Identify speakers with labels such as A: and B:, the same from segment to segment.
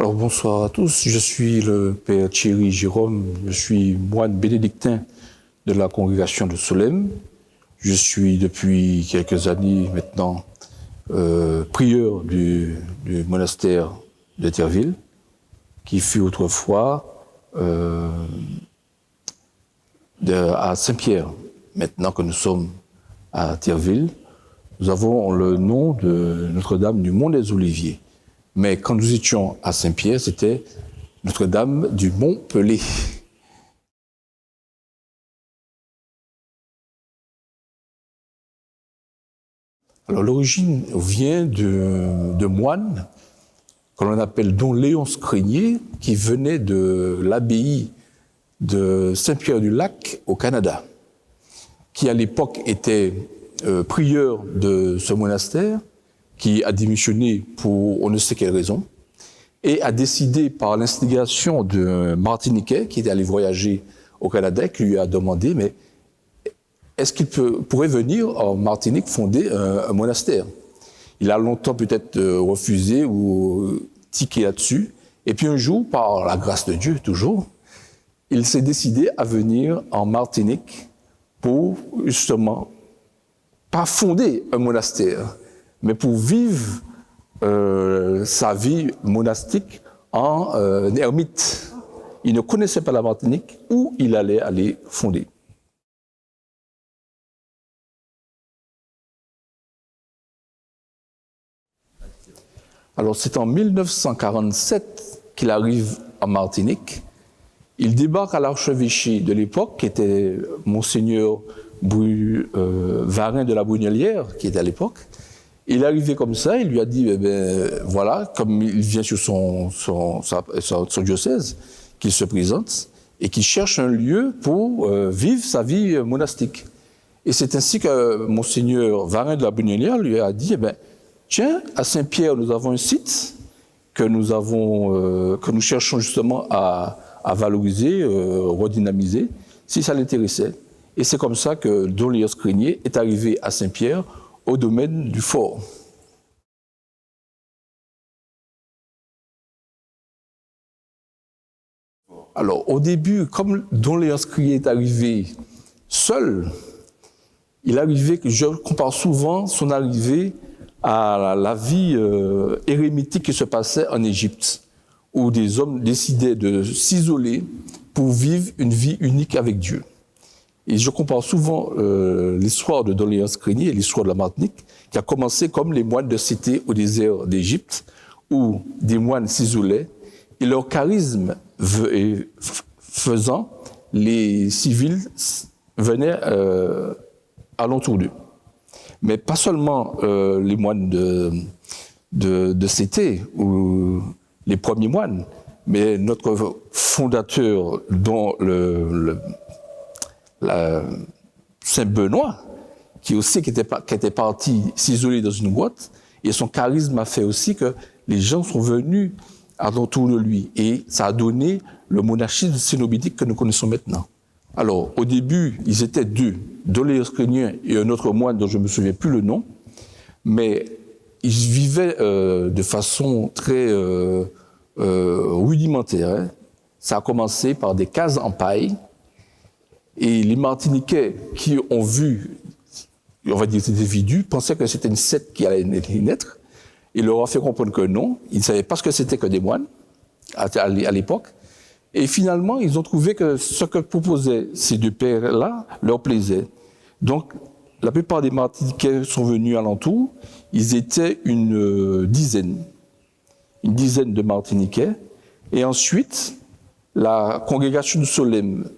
A: Alors bonsoir à tous, je suis le père Thierry Jérôme, je suis moine bénédictin de la congrégation de Solesmes. Je suis depuis quelques années maintenant prieur du monastère de Therville, qui fut autrefois à Saint-Pierre. Maintenant que nous sommes à Therville, nous avons le nom de Notre-Dame du Mont des Oliviers. Mais quand nous étions à Saint-Pierre, c'était Notre-Dame du Mont-Pelé. Alors l'origine vient de moines que l'on appelle Don Léon Scrignier, qui venait de l'abbaye de Saint-Pierre-du-Lac au Canada, qui à l'époque était prieur de ce monastère, qui a démissionné pour on ne sait quelle raison, et a décidé par l'instigation d'un Martiniquais qui était allé voyager au Canada, qui lui a demandé, mais est-ce qu'il pourrait venir en Martinique fonder un monastère? Il a longtemps peut-être refusé ou tiqué là-dessus, et puis un jour, par la grâce de Dieu toujours, il s'est décidé à venir en Martinique pour justement, pas fonder un monastère, mais pour vivre sa vie monastique en ermite. Il ne connaissait pas la Martinique où il allait aller fonder. Alors c'est en 1947 qu'il arrive en Martinique. Il débarque à l'archevêché de l'époque, qui était Monseigneur Varin de la Brunelière, qui était à l'époque. Il est arrivé comme ça, il lui a dit, voilà, comme il vient sur son diocèse, qu'il se présente et qu'il cherche un lieu pour vivre sa vie monastique. Et c'est ainsi que Monseigneur Varin de la Brunelière lui a dit, tiens, à Saint-Pierre, nous avons un site que nous cherchons justement à valoriser, redynamiser, si ça l'intéressait. Et c'est comme ça que Don Léon Scrignier est arrivé à Saint-Pierre, au domaine du fort. Alors, au début, comme Don Léon Scrignier est arrivé seul, il arrivait que je compare souvent son arrivée à la vie érémitique qui se passait en Égypte, où des hommes décidaient de s'isoler pour vivre une vie unique avec Dieu. Et je compare souvent l'histoire de Don Léon Scrignier et l'histoire de la Martinique, qui a commencé comme les moines de cité au désert d'Égypte, où des moines s'isolaient, et leur charisme faisant, les civils venaient alentour d'eux. Mais pas seulement les moines de cité, ou les premiers moines, mais notre fondateur, dont Saint Benoît, qui était parti s'isoler dans une grotte, et son charisme a fait aussi que les gens sont venus autour de lui, et ça a donné le monachisme cénobitique que nous connaissons maintenant. Alors, au début, ils étaient deux, Don Léon Scrignier et un autre moine dont je ne me souviens plus le nom, mais ils vivaient de façon très rudimentaire. Hein. Ça a commencé par des cases en paille, et les Martiniquais qui ont vu, on va dire, ces individus, pensaient que c'était une secte qui allait naître. Il leur a fait comprendre que non, ils ne savaient pas ce que c'était que des moines à l'époque. Et finalement, ils ont trouvé que ce que proposaient ces deux pères-là leur plaisait. Donc, la plupart des Martiniquais sont venus alentour. Ils étaient une dizaine de Martiniquais. Et ensuite, la congrégation de Solesmes,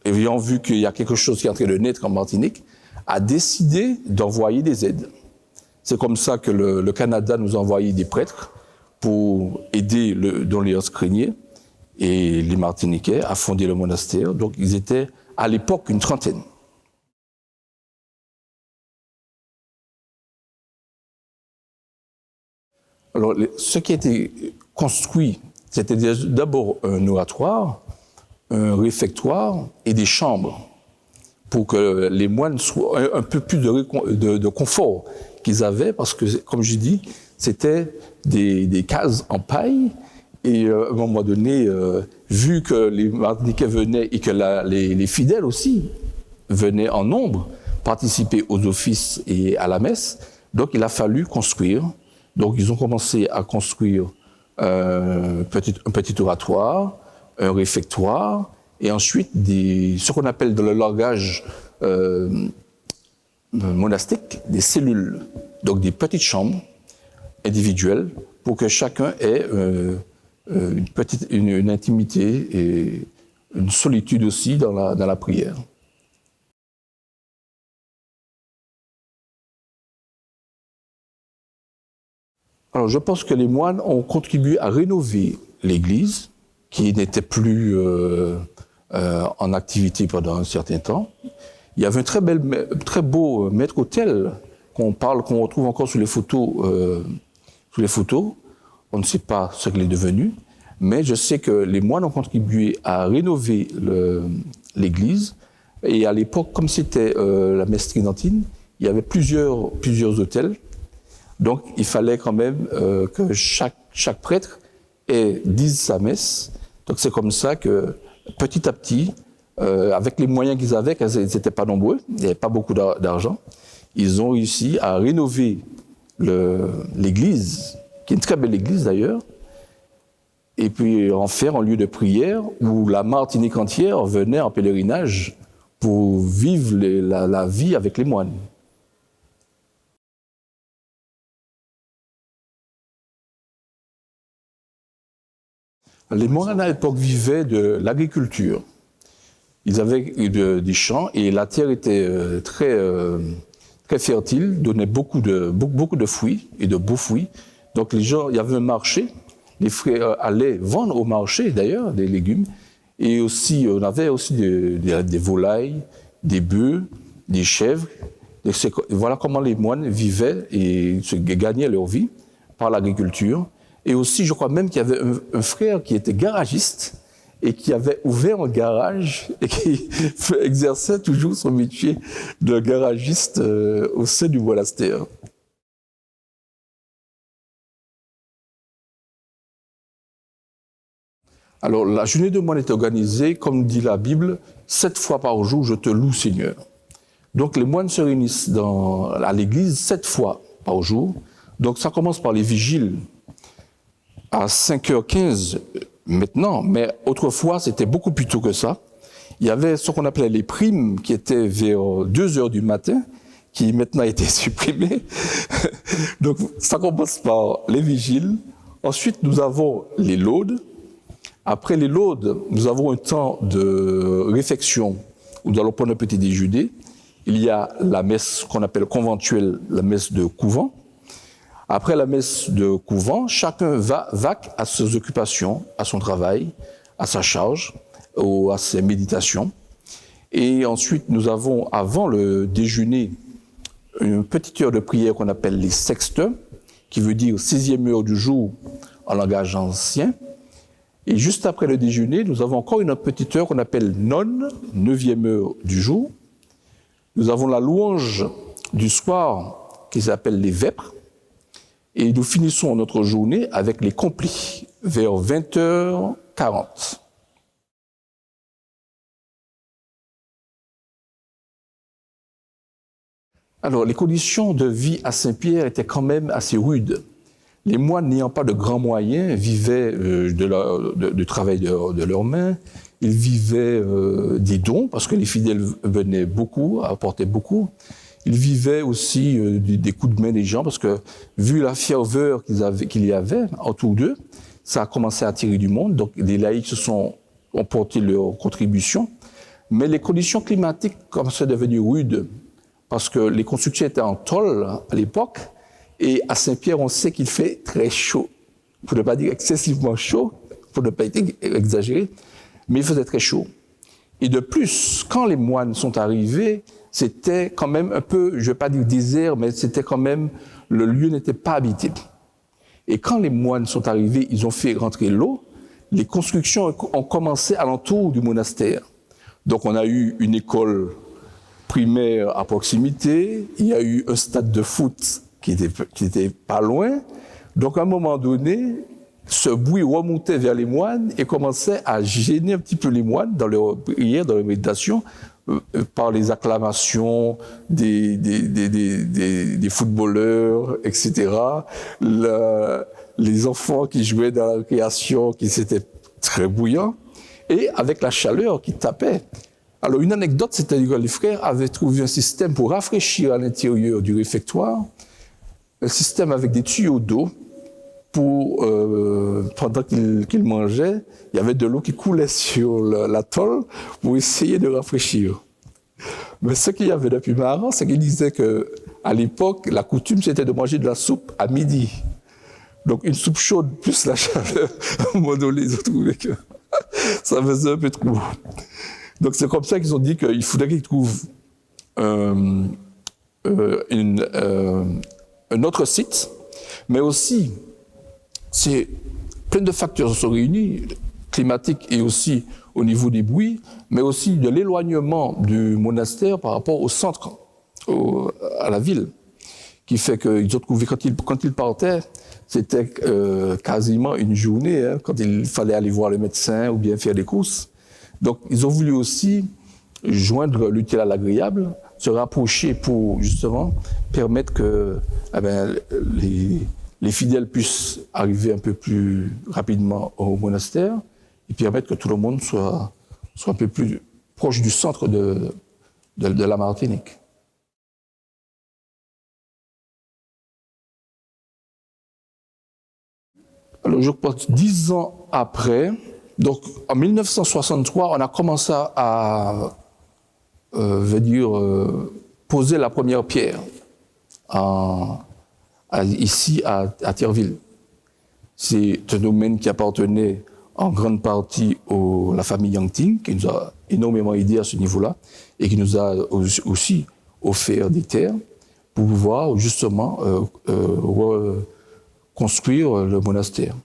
A: ayant vu qu'il y a quelque chose qui est en train de naître en Martinique, a décidé d'envoyer des aides. C'est comme ça que le Canada nous a envoyé des prêtres pour aider Don Léon Scrignier et les Martiniquais à fonder le monastère. Donc ils étaient à l'époque une trentaine. Alors ce qui a été construit, c'était d'abord un oratoire, un réfectoire et des chambres pour que les moines soient un peu plus de confort qu'ils avaient, parce que, comme je dis, c'était des cases en paille Et à un moment donné, vu que les Martiniquais venaient et que les fidèles aussi venaient en nombre participer aux offices et à la messe, donc il a fallu construire. Donc ils ont commencé à construire un petit oratoire, un réfectoire, et ensuite ce qu'on appelle dans le langage monastique des cellules, donc des petites chambres individuelles pour que chacun ait une intimité et une solitude aussi dans la prière. Alors, je pense que les moines ont contribué à rénover l'Église, qui n'était plus en activité pendant un certain temps. Il y avait un très beau maître-autel qu'on retrouve encore sur les photos. On ne sait pas ce qu'il est devenu, mais je sais que les moines ont contribué à rénover l'Église. Et à l'époque, comme c'était la messe tridentine, il y avait plusieurs autels. Donc, il fallait quand même que chaque prêtre dise sa messe. Donc, c'est comme ça que, petit à petit, avec les moyens qu'ils avaient, car ils n'étaient pas nombreux, il n'y avait pas beaucoup d'argent, ils ont réussi à rénover l'église, qui est une très belle église d'ailleurs, et puis en faire un lieu de prière où la Martinique entière venait en pèlerinage pour vivre la vie avec les moines. Les moines à l'époque vivaient de l'agriculture. Ils avaient des champs et la terre était très fertile, donnait beaucoup de fruits et de beaux fruits. Donc les gens, il y avait un marché, les frères allaient vendre au marché d'ailleurs des légumes. Et aussi, on avait aussi des volailles, des bœufs, des chèvres. Et voilà comment les moines vivaient et se gagnaient leur vie par l'agriculture. Et aussi, je crois même qu'il y avait un frère qui était garagiste et qui avait ouvert un garage et qui exerçait toujours son métier de garagiste au sein du monastère. Alors, la journée de moine est organisée, comme dit la Bible, 7 fois par jour, je te loue, Seigneur. Donc, les moines se réunissent à l'église 7 fois par jour. Donc, ça commence par les vigiles à 5h15 maintenant, mais autrefois, c'était beaucoup plus tôt que ça. Il y avait ce qu'on appelait les primes, qui étaient vers 2h du matin, qui maintenant a été supprimées. Donc, ça commence par les vigiles. Ensuite, nous avons les laudes. Après les laudes, nous avons un temps de réfection où nous allons prendre un petit déjeuner. Il y a la messe qu'on appelle conventuelle, la messe de couvent. Après la messe de couvent, chacun va à ses occupations, à son travail, à sa charge, ou à ses méditations. Et ensuite, nous avons, avant le déjeuner, une petite heure de prière qu'on appelle les sextes, qui veut dire 6e heure du jour en langage ancien. Et juste après le déjeuner, nous avons encore une petite heure qu'on appelle nonne, 9e heure du jour. Nous avons la louange du soir qui s'appelle les vêpres. Et nous finissons notre journée avec les complis, vers 20h40. Alors, les conditions de vie à Saint-Pierre étaient quand même assez rudes. Les moines, n'ayant pas de grands moyens, vivaient du travail de leurs mains. Ils vivaient des dons, parce que les fidèles venaient beaucoup, apportaient beaucoup. Ils vivaient aussi des coups de main des gens, parce que vu la ferveur qu'il y avait autour d'eux, ça a commencé à attirer du monde. Donc les laïcs ont porté leur contribution. Mais les conditions climatiques commençaient à devenir rudes, parce que les constructions étaient en tôle à l'époque. Et à Saint-Pierre, on sait qu'il fait très chaud. Pour ne pas dire excessivement chaud, pour ne pas être exagéré, mais il faisait très chaud. Et de plus, quand les moines sont arrivés, c'était quand même un peu, je ne vais pas dire désert, mais c'était quand même, le lieu n'était pas habité. Et quand les moines sont arrivés, ils ont fait rentrer l'eau, les constructions ont commencé alentour du monastère. Donc on a eu une école primaire à proximité, il y a eu un stade de foot qui était pas loin. Donc à un moment donné, ce bruit remontait vers les moines et commençait à gêner un petit peu les moines dans leur prière, dans leur méditation, par les acclamations des footballeurs, etc. Les enfants qui jouaient dans la récréation, qui c'était très bouillant, et avec la chaleur qui tapait. Alors une anecdote, c'est-à-dire que les frères avaient trouvé un système pour rafraîchir à l'intérieur du réfectoire, un système avec des tuyaux d'eau, pour, pendant qu'ils mangeaient, il y avait de l'eau qui coulait sur la tôle pour essayer de rafraîchir. Mais ce qu'il y avait de plus marrant, c'est qu'ils disaient qu'à l'époque, la coutume, c'était de manger de la soupe à midi. Donc une soupe chaude plus la chaleur, à un moment donné, ils ont trouvé que ça faisait un peu trop. Donc c'est comme ça qu'ils ont dit qu'il faudrait qu'ils trouvent un autre site, mais aussi, c'est plein de facteurs sont réunis, climatiques et aussi au niveau des bruits, mais aussi de l'éloignement du monastère par rapport au centre, à la ville, qui fait qu'ils ont trouvé, quand ils partaient, c'était quasiment une journée, hein, quand il fallait aller voir le médecin ou bien faire des courses. Donc ils ont voulu aussi joindre l'utile à l'agréable, se rapprocher pour justement permettre que les fidèles puissent arriver un peu plus rapidement au monastère et permettre que tout le monde soit un peu plus proche du centre de la Martinique. Alors je pense 10 ans après, donc en 1963, on a commencé à poser la première pierre ici à Thierville. C'est un domaine qui appartenait en grande partie à la famille Yangting, qui nous a énormément aidé à ce niveau-là, et qui nous a aussi offert des terres pour pouvoir justement construire le monastère.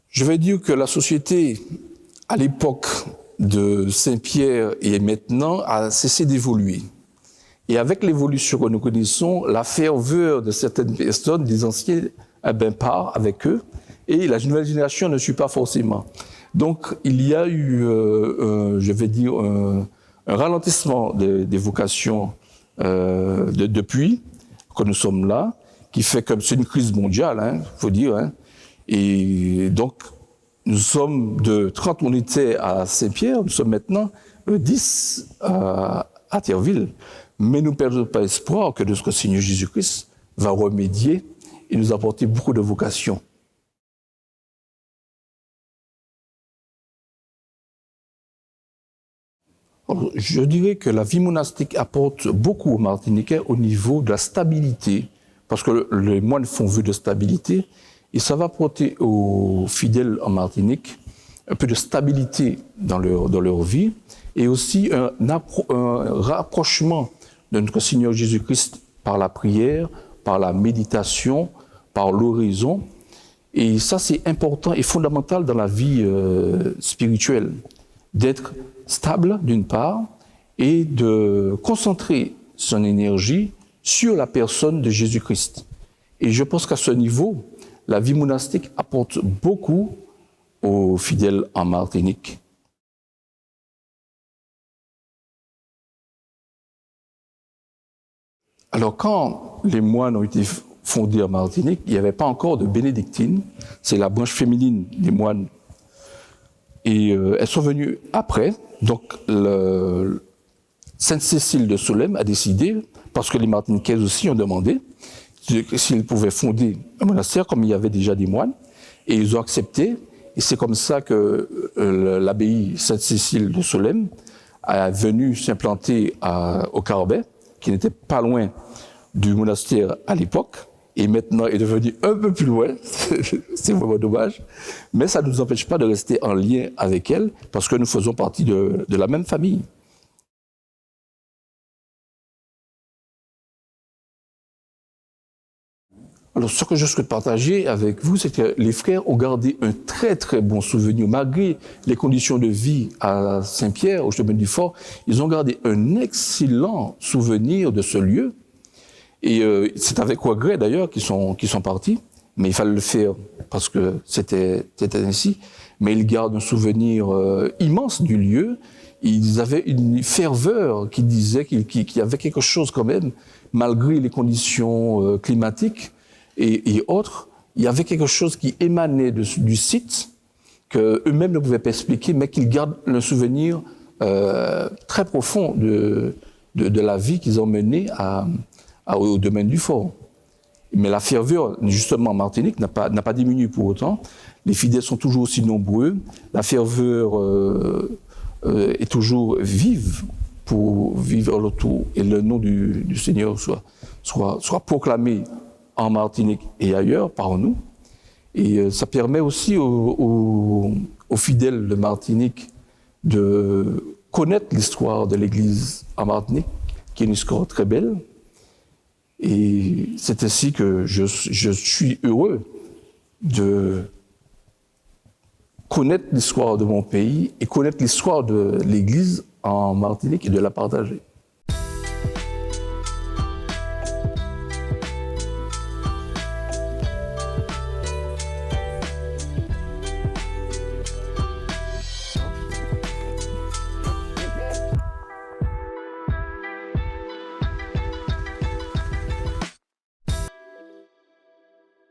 A: Je vais dire que la société, à l'époque de Saint-Pierre et maintenant, a cessé d'évoluer. Et avec l'évolution que nous connaissons, la ferveur de certaines personnes, des anciens, part avec eux, et la nouvelle génération ne suit pas forcément. Donc, il y a eu, un ralentissement des vocations depuis que nous sommes là, qui fait que c'est une crise mondiale, hein, faut dire, hein. Et donc, nous sommes de 30, on était à Saint-Pierre, nous sommes maintenant 10 à Thierville. Mais nous ne perdons pas espoir que notre Seigneur Jésus-Christ va remédier et nous apporter beaucoup de vocations. Alors, je dirais que la vie monastique apporte beaucoup aux Martiniquais au niveau de la stabilité, parce que les moines font vœu de stabilité, et ça va apporter aux fidèles en Martinique un peu de stabilité dans leur vie, et aussi un rapprochement de notre Seigneur Jésus-Christ par la prière, par la méditation, par l'oraison. Et ça, c'est important et fondamental dans la vie spirituelle, d'être stable d'une part et de concentrer son énergie sur la personne de Jésus-Christ. Et je pense qu'à ce niveau, la vie monastique apporte beaucoup aux fidèles en Martinique. Alors, quand les moines ont été fondés en Martinique, il n'y avait pas encore de bénédictines. C'est la branche féminine des moines. Et elles sont venues après. Donc, Sainte-Cécile de Solesmes a décidé, parce que les Martiniquais aussi ont demandé, s'ils pouvaient fonder un monastère, comme il y avait déjà des moines. Et ils ont accepté. Et c'est comme ça que l'abbaye Sainte-Cécile de Solesmes est venue s'implanter au Carbet, qui n'était pas loin du monastère à l'époque, et maintenant est devenu un peu plus loin, c'est vraiment dommage, mais ça ne nous empêche pas de rester en lien avec elle, parce que nous faisons partie de la même famille. Alors, ce que je souhaite partager avec vous, c'est que les frères ont gardé un très très bon souvenir, malgré les conditions de vie à Saint-Pierre, au chemin du Fort, ils ont gardé un excellent souvenir de ce lieu. Et c'est avec regret d'ailleurs qu'ils sont partis, mais il fallait le faire parce que c'était ainsi. Mais ils gardent un souvenir immense du lieu. Ils avaient une ferveur qui disait qu'il y avait quelque chose quand même, malgré les conditions climatiques et autres, il y avait quelque chose qui émanait du site qu'eux-mêmes ne pouvaient pas expliquer, mais qu'ils gardent le souvenir très profond de la vie qu'ils ont menée au domaine du fort. Mais la ferveur, justement, en Martinique, n'a pas diminué pour autant. Les fidèles sont toujours aussi nombreux. La ferveur est toujours vive pour vivre autour. Et le nom du Seigneur soit proclamé en Martinique et ailleurs par nous. Et ça permet aussi aux fidèles de Martinique de connaître l'histoire de l'Église en Martinique, qui est une histoire très belle. Et c'est ainsi que je suis heureux de connaître l'histoire de mon pays et connaître l'histoire de l'Église en Martinique et de la partager.